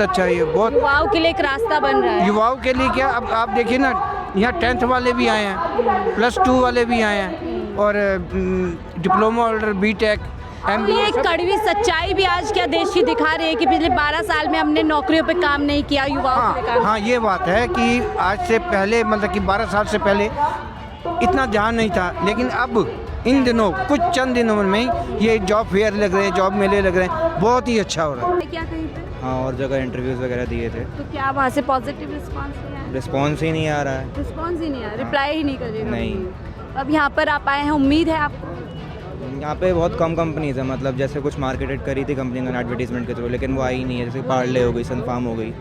अच्छा है ये बहुत। युवाओं के लिए एक रास्ता बन रहा है। युवाओं के लिए क्या, अब आप देखिए ना, यहाँ 10th वाले भी आए हैं, +2 वाले भी आए हैं, और डिप्लोमा होल्डर, बीटेक, तो ये एक कड़वी सच्चाई भी आज क्या देश की दिखा रही है कि पिछले 12 साल में हमने नौकरियों पे काम नहीं किया, युवाओं पे काम। हाँ, ये बात है कि आज से पहले, मतलब कि 12 साल से पहले इतना ध्यान नहीं था, लेकिन अब इन दिनों, कुछ चंद दिनों में ही ये जॉब फेयर लग रहे हैं, जॉब मेले लग रहे हैं, बहुत ही अच्छा हो रहा है। क्या कहीं पे? हाँ, और जगह इंटरव्यूज़ वगैरह दिए थे, तो क्या वहाँ से पॉजिटिव रिस्पांस नहीं आया? रिस्पॉन्स ही नहीं आ रहा है। रिस्पांस ही नहीं आया, रिप्लाई ही नहीं करेगा। नहीं। अब यहाँ पर आप आए हैं, उम्मीद है आपको? यहाँ पे बहुत कम कंपनीज है, मतलब जैसे कुछ मार्केटेड करी थी कंपनी ने एडवर्टीजमेंट के थ्रू, लेकिन वो आई नहीं है। जैसे पार्ले हो गई, सनफार्म हो गई,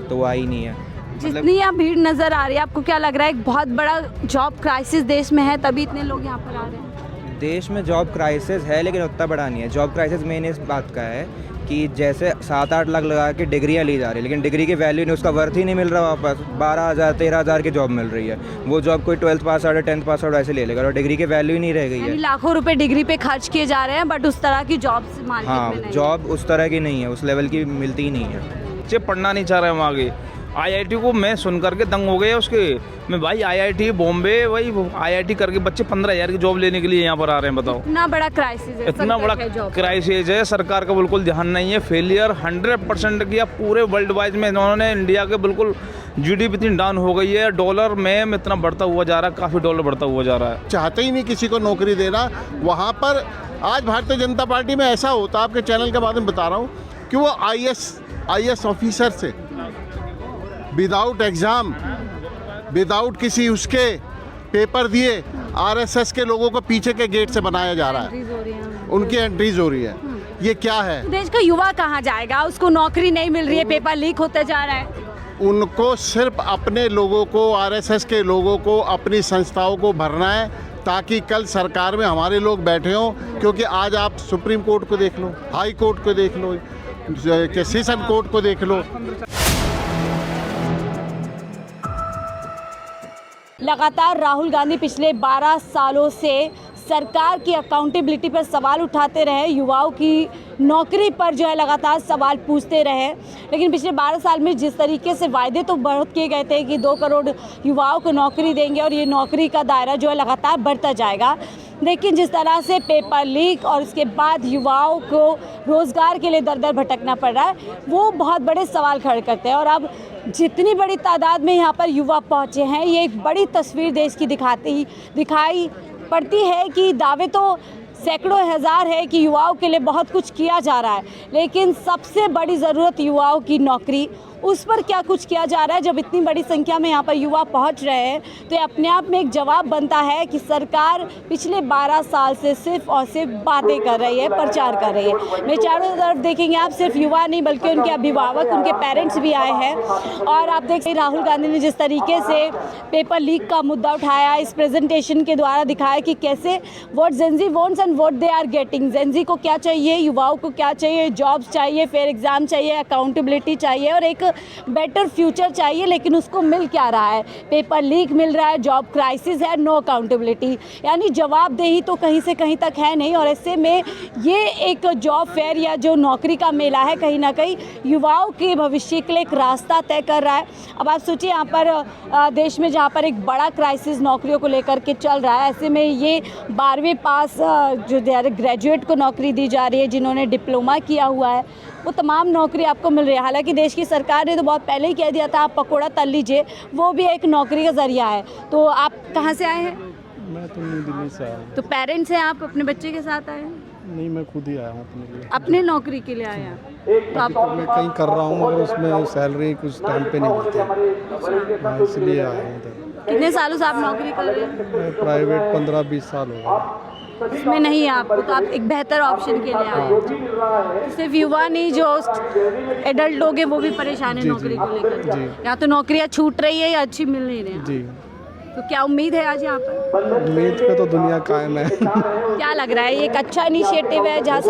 तो वो आई नहीं है। जितनी यहाँ भीड़ नजर आ रही है, आपको क्या लग रहा है एक बहुत बड़ा जॉब क्राइसिस देश में है, तभी इतने लोग यहाँ पर आ रहे हैं? देश में जॉब क्राइसिस है, लेकिन उतना बड़ा नहीं है। जॉब क्राइसिस मेन इस बात का है कि जैसे 7-8 लाख लगा के डिग्रियाँ ली जा रही है, लेकिन डिग्री की वैल्यू नहीं, उसका वर्थ ही नहीं मिल रहा। वापस 12,000 13,000 की जॉब मिल रही है। वो जॉब कोई 12th pass out, 10th pass out ऐसे ले लेगा, और डिग्री की वैल्यू ही नहीं रह गई है। लाखों रुपए डिग्री पे खर्च किए जा रहे हैं, बट उस तरह की जॉब्स मार्केट में नहीं। हाँ, जॉब उस तरह की नहीं है, उस लेवल की मिलती ही नहीं है। बच्चे पढ़ना नहीं चाह रहे हैं आगे। आईआईटी को मैं सुन करके दंग हो गया उसके। मैं भाई आईआईटी बॉम्बे, वही आईआईटी करके बच्चे 15,000 की जॉब लेने के लिए यहाँ पर आ रहे हैं, बताओ। इतना बड़ा क्राइसिस है, इतना बड़ा क्राइसिस है, सरकार का बिल्कुल ध्यान नहीं है। फेलियर 100% किया पूरे वर्ल्ड वाइज में इन्होंने। इंडिया के बिल्कुल जीडीपी इतनी डाउन हो गई है, डॉलर में इतना बढ़ता हुआ जा रहा है, काफ़ी डॉलर बढ़ता हुआ जा रहा है। चाहते ही नहीं किसी को नौकरी देना। वहाँ पर आज भारतीय जनता पार्टी में ऐसा होता, आपके चैनल के बारे में बता रहा हूँ, कि वो आईएएस ऑफिसर से विदाउट एग्ज़ाम, विदाउट किसी उसके पेपर दिए, आरएसएस के लोगों को पीछे के गेट से बनाया जा रहा है, उनकी एंट्रीज हो रही है। ये क्या है? देश का युवा कहाँ जाएगा? उसको नौकरी नहीं मिल रही है, पेपर लीक होते जा रहा है। उनको सिर्फ अपने लोगों को, आरएसएस के लोगों को, अपनी संस्थाओं को भरना है, ताकि कल सरकार में हमारे लोग बैठे हों। क्योंकि आज आप सुप्रीम कोर्ट को देख लो, हाई कोर्ट को देख लो, सेशन कोर्ट को देख लो। लगातार राहुल गांधी पिछले 12 सालों से सरकार की अकाउंटेबिलिटी पर सवाल उठाते रहे, युवाओं की नौकरी पर जो है लगातार सवाल पूछते रहे। लेकिन पिछले 12 साल में जिस तरीके से वायदे तो बहुत किए गए थे कि 2 करोड़ युवाओं को नौकरी देंगे और ये नौकरी का दायरा जो है लगातार बढ़ता जाएगा, लेकिन जिस तरह से पेपर लीक और उसके बाद युवाओं को रोज़गार के लिए दर दर भटकना पड़ रहा है, वो बहुत बड़े सवाल खड़े करते हैं। और अब जितनी बड़ी तादाद में यहाँ पर युवा पहुँचे हैं, ये एक बड़ी तस्वीर देश की दिखाई पड़ती है कि दावे तो सैकड़ों हज़ार है कि युवाओं के लिए बहुत कुछ किया जा रहा है, लेकिन सबसे बड़ी ज़रूरत युवाओं की नौकरी, उस पर क्या कुछ किया जा रहा है? जब इतनी बड़ी संख्या में यहाँ पर युवा पहुँच रहे हैं, तो ये अपने आप में एक जवाब बनता है कि सरकार पिछले 12 साल से सिर्फ और सिर्फ बातें कर रही है, प्रचार कर रही है। मैं चारों तरफ देखेंगे आप, सिर्फ युवा नहीं बल्कि उनके अभिभावक, उनके पेरेंट्स भी आए हैं। और आप देख सकते राहुल गांधी ने जिस तरीके से पेपर लीक का मुद्दा उठाया, इस प्रेजेंटेशन के द्वारा दिखाया कि कैसे what Gen Z wants and what they are getting. Gen Z को क्या चाहिए, युवाओं को क्या चाहिए? जॉब्स चाहिए, फेयर एग्ज़ाम चाहिए, अकाउंटेबिलिटी चाहिए और एक बेटर फ्यूचर चाहिए। लेकिन उसको मिल क्या रहा है? पेपर लीक मिल रहा है, जॉब क्राइसिस है, नो अकाउंटेबिलिटी, यानी जवाबदेही तो कहीं से कहीं तक है नहीं। और ऐसे में ये एक जॉब फेयर या जो नौकरी का मेला है, कहीं ना कहीं युवाओं के भविष्य के लिए एक रास्ता तय कर रहा है। अब आप सोचिए, यहाँ पर देश में जहाँ पर एक बड़ा क्राइसिस नौकरियों को लेकर के चल रहा है, ऐसे में ये 12वीं पास जो ग्रेजुएट को नौकरी दी जा रही है, जिन्होंने डिप्लोमा किया हुआ है, वो तमाम नौकरी आपको मिल रही है। हालांकि देश की सरकार ने तो बहुत पहले ही कह दिया था आप पकौड़ा तल लीजिए, वो भी एक नौकरी का जरिया है। तो आप कहाँ से आए हैं? मैं तो नई दिल्ली से आया हूँ। तो पेरेंट्स हैं, आप अपने बच्चे के साथ आए हैं? नहीं, मैं खुद ही आया हूँ अपने लिए। अपने नौकरी के लिए आए हैं? तो आप तो मैं कहीं कर रहा हूँ, मगर उसमें सैलरी कुछ टाइम पे नहीं मिलती, मैं इसलिए आया हूँ इधर। कितने सालों से आप नौकरी कर रहे हैं? मैं प्राइवेट 15-20 साल हो गए। इसमें नहीं है आपको, तो आप एक बेहतर ऑप्शन के लिए आए हैं। तो सिर्फ युवा नहीं, जो एडल्ट लोग हैं वो भी परेशान है नौकरी को लेकर। या तो नौकरियां छूट रही है या अच्छी मिल नहीं रही है। जी, तो क्या उम्मीद है आज यहाँ पर? उम्मीद पे तो दुनिया कायम है। क्या लग रहा है, ये एक अच्छा इनिशिएटिव है जहाँ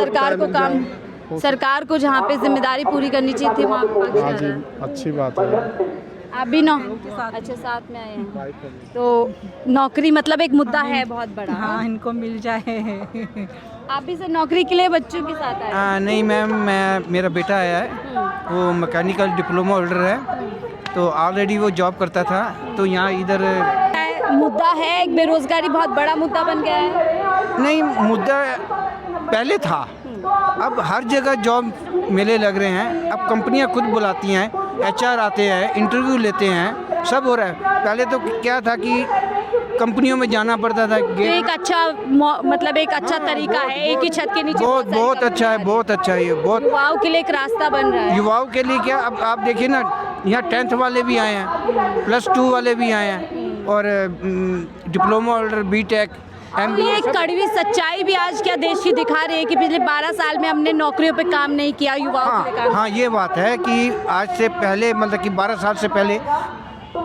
सरकार को जहाँ पे जिम्मेदारी पूरी करनी चाहिए थी वहाँ पे? हाँ जी, अच्छी बात है। आप भी अच्छा साथ में आए हैं, तो नौकरी मतलब एक मुद्दा है बहुत बड़ा। हाँ, इनको मिल जाए। आप भी सर नौकरी के लिए बच्चों के साथ आए? नहीं मैम, मेरा बेटा आया है, वो मैकेनिकल डिप्लोमा होल्डर है, तो ऑलरेडी वो जॉब करता था, तो यहाँ इधर मुद्दा है, एक बेरोजगारी बहुत बड़ा मुद्दा बन गया है। नहीं, मुद्दा पहले था, अब हर जगह जॉब मेले लग रहे हैं, अब कंपनियां खुद बुलाती हैं, HR आते हैं, इंटरव्यू लेते हैं, सब हो रहा है। पहले तो क्या था कि कंपनियों में जाना पड़ता था। तो एक अच्छा मतलब एक अच्छा तरीका है, एक ही छत के नीचे बहुत सारी बहुत अच्छा है, कंपनियां बहुत अच्छा है ये, बहुत युवाओं के लिए एक रास्ता बन रहा है। युवाओं के लिए क्या, अब आप देखिए ना, यहाँ 10th वाले भी आए हैं, +2 वाले भी आए हैं, और डिप्लोमा होल्डर, BTech, तो ये एक कड़वी सच्चाई भी आज क्या देश की दिखा रही है कि पिछले 12 साल में हमने नौकरियों पे काम नहीं किया, युवाओं के लिए काम। हाँ, ये बात है कि आज से पहले मतलब कि 12 साल से पहले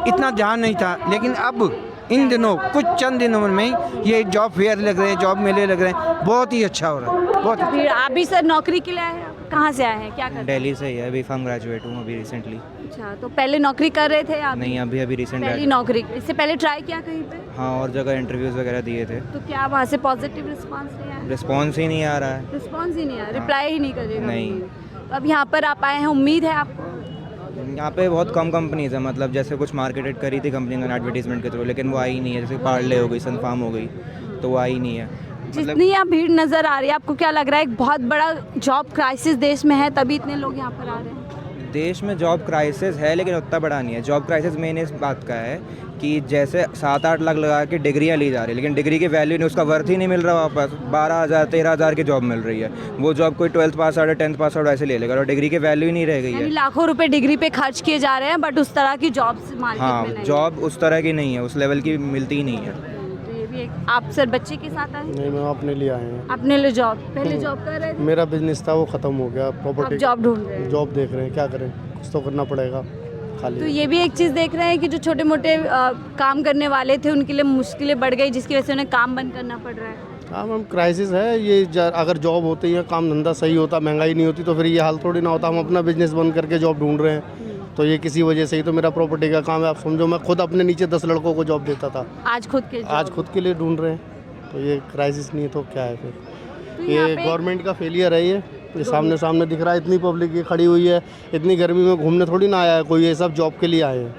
इतना ध्यान नहीं था, लेकिन अब इन दिनों कुछ चंद दिनों में ही ये जॉब फेयर लग रहे हैं, जॉब मेले लग रहे हैं, बहुत ही अच्छा हो रहा है, बहुत अच्छा। फिर आप भी सर नौकरी के लिए आए हैं? कहाँ से आए हैं, क्या करते हैं? दिल्ली से ही है, B.Pharm ग्रेजुएट हूँ अभी रिसेंटली। अच्छा, तो पहले नौकरी कर रहे थे आप? नहीं, अभी रिसेंट पहली नौकरी, इससे पहले ट्राई किया कहीं पे? हाँ, और जगह इंटरव्यूज़ वगैरह दिए थे, तो क्या वहाँ से पॉजिटिव रिस्पांस नहीं आया? रिस्पॉन्स ही नहीं आ रहा है। रिस्पांस ही नहीं आया, रिप्लाई ही नहीं करेगा? नहीं। तो अब यहाँ पर आप आए हैं, उम्मीद है आपको? यहाँ पे बहुत कम कंपनीज है, मतलब जैसे कुछ मार्केटेड करी थी कंपनी ने एडवर्टीजमेंट के थ्रू, लेकिन वो आई नहीं है। जैसे पार्ले हो गई, सनफार्म हो गई, तो वो आई नहीं है। जितनी यहाँ भीड़ नजर आ रही है, आपको क्या लग रहा है एक बहुत बड़ा जॉब क्राइसिस देश में है, तभी इतने लोग यहाँ पर आ रहे हैं? देश में जॉब क्राइसिस है, लेकिन उतना बड़ा नहीं है। जॉब क्राइसिस मेन इस बात का है कि जैसे 7-8 लाख लगा के डिग्रियाँ ली जा रही है, लेकिन डिग्री की वैल्यू नहीं, उसका वर्थ ही नहीं मिल रहा वापस। 12,000 13,000 की जॉब मिल रही है, वो जॉब कोई 12th pass out 10th pass out ऐसे ले लेगा, और डिग्री की वैल्यू ही नहीं रह गई यानी है। लाखों रुपए डिग्री पे खर्च किए जा रहे हैं, बट उस तरह की जॉब्स मार्केट में हाँ, नहीं जॉब उस तरह की नहीं है, उस लेवल की मिलती ही नहीं है। है। तो ये भी एक, आप सर बच्चे के साथ आए? नहीं, मैं अपने लिए आए हैं। अपने लिए जॉब, पहले जॉब कर रहे थे, मेरा बिजनेस था, वो ख़त्म हो गया। अब प्रॉपर्टी जॉब ढूंढ रहे हैं। जॉब देख रहे हैं, क्या करें, कुछ तो करना पड़ेगा। खाली तो ये भी एक चीज़ देख रहे हैं कि जो छोटे मोटे काम करने वाले थे उनके लिए मुश्किलें बढ़ गई, जिसकी वजह से उन्हें काम बंद करना पड़ रहा है। हाँ मैम, क्राइसिस है ये। अगर जॉब होती है, काम धंधा सही होता, महंगाई नहीं होती, तो फिर ये हाल थोड़ी ना होता। हम अपना बिजनेस बंद करके जॉब ढूंढ रहे हैं, तो ये किसी वजह से ही तो मेरा प्रॉपर्टी का काम है। आप समझो, मैं खुद अपने नीचे 10 लड़कों को जॉब देता था, आज खुद के लिए ढूंढ रहे हैं। तो ये क्राइसिस नहीं है तो क्या है फिर? तो यहाँ ये पे- गवर्नमेंट का फेलियर है। ये सामने दिख रहा है, इतनी पब्लिक ये खड़ी हुई है, इतनी गर्मी में घूमने थोड़ी ना आया है कोई, ये सब जॉब के लिए आए हैं।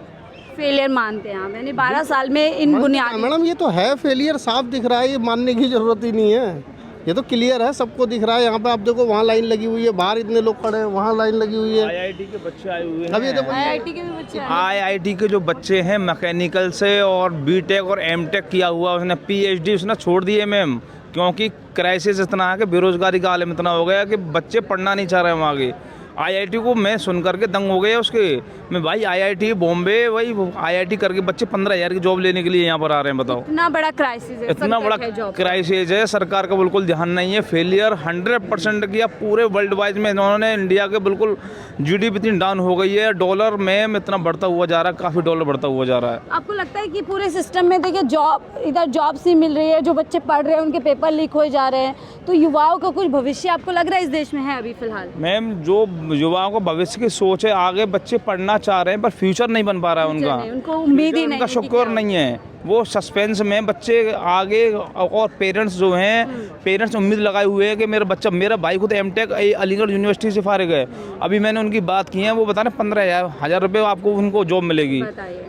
फेलियर मानते हैं आप, यानी 12 साल में इन बुनियादी मैडम, ये तो है फेलियर, साफ दिख रहा है, ये मानने की जरूरत ही नहीं है। ये तो क्लियर है, सबको दिख रहा है। यहाँ पे आप देखो, वहाँ लाइन लगी हुई है, बाहर इतने लोग खड़े हैं, वहाँ लाइन लगी हुई है। IIT के बच्चे आए हुए अभी ये हैं। देखो, IIT के भी बच्चे आए हैं। IIT के जो बच्चे हैं मैकेनिकल से, और BTech और MTech किया हुआ, उसने PhD उसने छोड़ दिए मैम, क्योंकि क्राइसिस इतना है कि बेरोजगारी का आलम इतना हो गया कि बच्चे पढ़ना नहीं चाह रहे हैं वहाँ के। IIT को मैं सुन करके दंग हो गया उसके। मैं भाई IIT बॉम्बे, वही IIT करके बच्चे 15,000 की जॉब लेने के लिए यहाँ पर आ रहे हैं, बताओ। इतना बड़ा क्राइसिस है, इतना बड़ा क्राइसिस है, सरकार का बिल्कुल ध्यान नहीं है। फेलियर 100% किया पूरे वर्ल्ड वाइज में इन्होंने। इंडिया के बिल्कुल GDP इतनी डाउन हो गई है, डॉलर में इतना बढ़ता हुआ जा रहा है, काफ़ी डॉलर बढ़ता हुआ जा रहा है। आपको लगता है कि पूरे सिस्टम में देखिए जॉब, इधर जॉब्स नहीं मिल रही है, जो बच्चे पढ़ रहे हैं उनके पेपर लीक हो जा रहे हैं, तो युवाओं का कुछ भविष्य आपको लग रहा है इस देश में है अभी फिलहाल? मैम, जो युवाओं को भविष्य की सोच है, आगे बच्चे पढ़ना चाह रहे हैं पर फ्यूचर नहीं बन पा रहा है उनका। उनको उम्मीद ही नहीं उनका है कि शुक्र क्या नहीं है, वो सस्पेंस में बच्चे आगे। और पेरेंट्स जो हैं, पेरेंट्स उम्मीद लगाए हुए हैं कि मेरा भाई खुद MTech अलीगढ़ यूनिवर्सिटी से फारिग है। अभी मैंने उनकी बात की है, वो बता रहे 15,000 रुपये आपको उनको जॉब मिलेगी।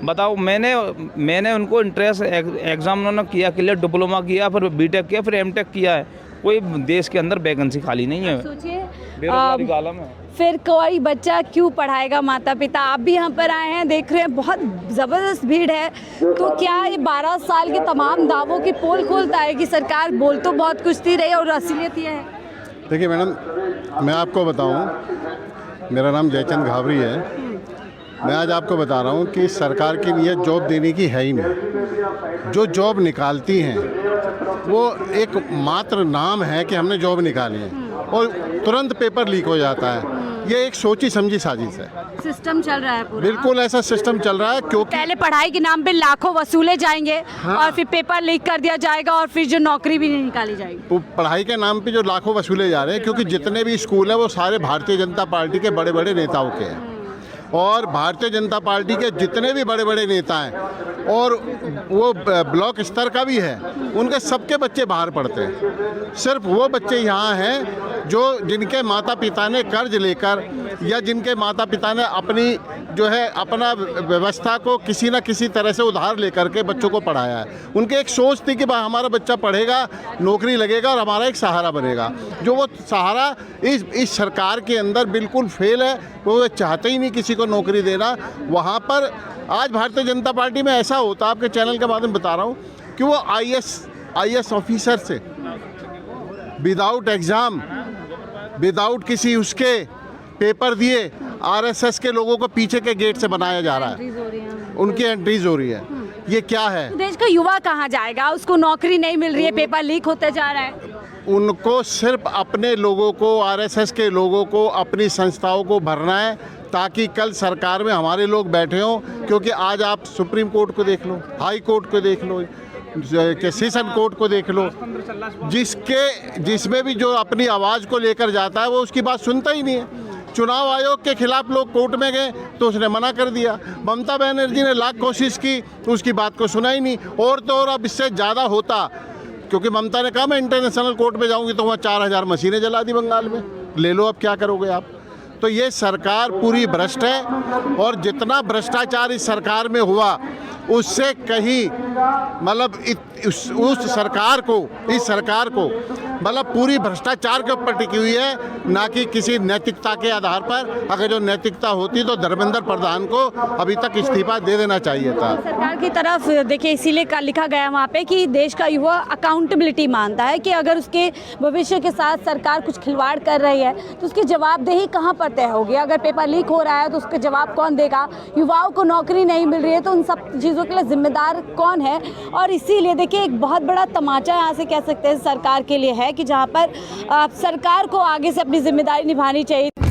बताओ, मैंने उनको इंट्रेंस एग्जाम उन्होंने किया, क्लियर डिप्लोमा किया, फिर BTech किया, फिर MTech किया है। कोई देश के अंदर वैकेंसी खाली नहीं है, सोचिए बेरोजगारी का आलम है। फिर कोई बच्चा क्यों पढ़ाएगा? माता पिता, आप भी यहाँ पर आए हैं, देख रहे हैं बहुत ज़बरदस्त भीड़ है। तो क्या ये 12 साल के तमाम दावों की पोल खोलता है कि सरकार बोल तो बहुत कुछ थी रही और असलियत ये है? देखिए मैडम, मैं आपको बताऊं, मेरा नाम जयचंद घावरी है। मैं आज आपको बता रहा हूं कि सरकार की नीयत जॉब देने की है ही नहीं। जो जॉब निकालती हैं वो एक मात्र नाम है कि हमने जॉब निकाली है, और तुरंत पेपर लीक हो जाता है। ये एक सोची समझी साजिश है। सिस्टम चल रहा है पूरा। बिल्कुल ऐसा सिस्टम चल रहा है, क्योंकि पहले पढ़ाई के नाम पे लाखों वसूले जाएंगे, और फिर पेपर लीक कर दिया जाएगा, और फिर जो नौकरी भी नहीं निकाली जाएगी। पढ़ाई के नाम पे जो लाखों वसूले जा रहे हैं, क्योंकि जितने भी स्कूल हैं वो सारे भारतीय जनता पार्टी के बड़े बड़े नेताओं के हैं। और भारतीय जनता पार्टी के जितने भी बड़े बड़े नेता हैं और वो ब्लॉक स्तर का भी है, उनके सबके बच्चे बाहर पढ़ते हैं। सिर्फ वो बच्चे यहाँ हैं जो जिनके माता पिता ने कर्ज लेकर या जिनके माता पिता ने अपनी जो है अपना व्यवस्था को किसी न किसी तरह से उधार लेकर के बच्चों को पढ़ाया है। उनके एक सोच थी कि भाई हमारा बच्चा पढ़ेगा, नौकरी लगेगा और हमारा एक सहारा बनेगा। जो वो सहारा इस सरकार के अंदर बिल्कुल फेल है। वो चाहते ही नहीं किसी को नौकरी देना। वहाँ पर आज भारतीय जनता पार्टी में ऐसा होता, आपके चैनल के माध्यम बता रहा हूँ, कि वो आईएएस ऑफिसर से विदाउट एग्ज़ाम, विदाउट किसी उसके पेपर दिए आरएसएस के लोगों को पीछे के गेट से बनाया जा रहा है, उनकी एंट्रीज हो रही है। ये क्या है? देश का युवा कहाँ जाएगा? उसको नौकरी नहीं मिल रही है, पेपर लीक होते जा रहा है। उनको सिर्फ अपने लोगों को, आरएसएस के लोगों को, अपनी संस्थाओं को भरना है ताकि कल सरकार में हमारे लोग बैठे हों। क्योंकि आज आप सुप्रीम कोर्ट को देख लो, हाई कोर्ट को देख लो, सेशन कोर्ट को देख लो, जिसमें भी जो अपनी आवाज़ को लेकर जाता है वो उसकी बात सुनता ही नहीं है। चुनाव आयोग के खिलाफ लोग कोर्ट में गए तो उसने मना कर दिया। ममता बनर्जी ने लाख कोशिश की तो उसकी बात को सुना ही नहीं। और तो और अब इससे ज़्यादा होता, क्योंकि ममता ने कहा मैं इंटरनेशनल कोर्ट में जाऊंगी तो वहाँ 4000 मशीनें जला दी बंगाल में। ले लो, अब क्या करोगे आप? तो ये सरकार पूरी भ्रष्ट है और जितना भ्रष्टाचार इस सरकार में हुआ उससे कहीं मतलब उस सरकार को, इस सरकार को मतलब पूरी भ्रष्टाचार के ऊपर टिकी हुई है, ना कि किसी नैतिकता के आधार पर। अगर जो नैतिकता होती तो धर्मेंद्र प्रधान को अभी तक इस्तीफा दे देना चाहिए था। सरकार की तरफ देखिए, इसीलिए लिखा गया वहाँ पे कि देश का युवा अकाउंटेबिलिटी मानता है कि अगर उसके भविष्य के साथ सरकार कुछ खिलवाड़ कर रही है तो उसकी जवाबदेही कहाँ पर तय होगी। अगर पेपर लीक हो रहा है तो उसका जवाब कौन देगा? युवाओं को नौकरी नहीं मिल रही है तो उन सब चीज़ों के लिए जिम्मेदार कौन है? और इसीलिए देखिए, एक बहुत बड़ा तमाचा यहाँ से कह सकते हैं सरकार के लिए है कि जहाँ पर सरकार को आगे से अपनी जिम्मेदारी निभानी चाहिए।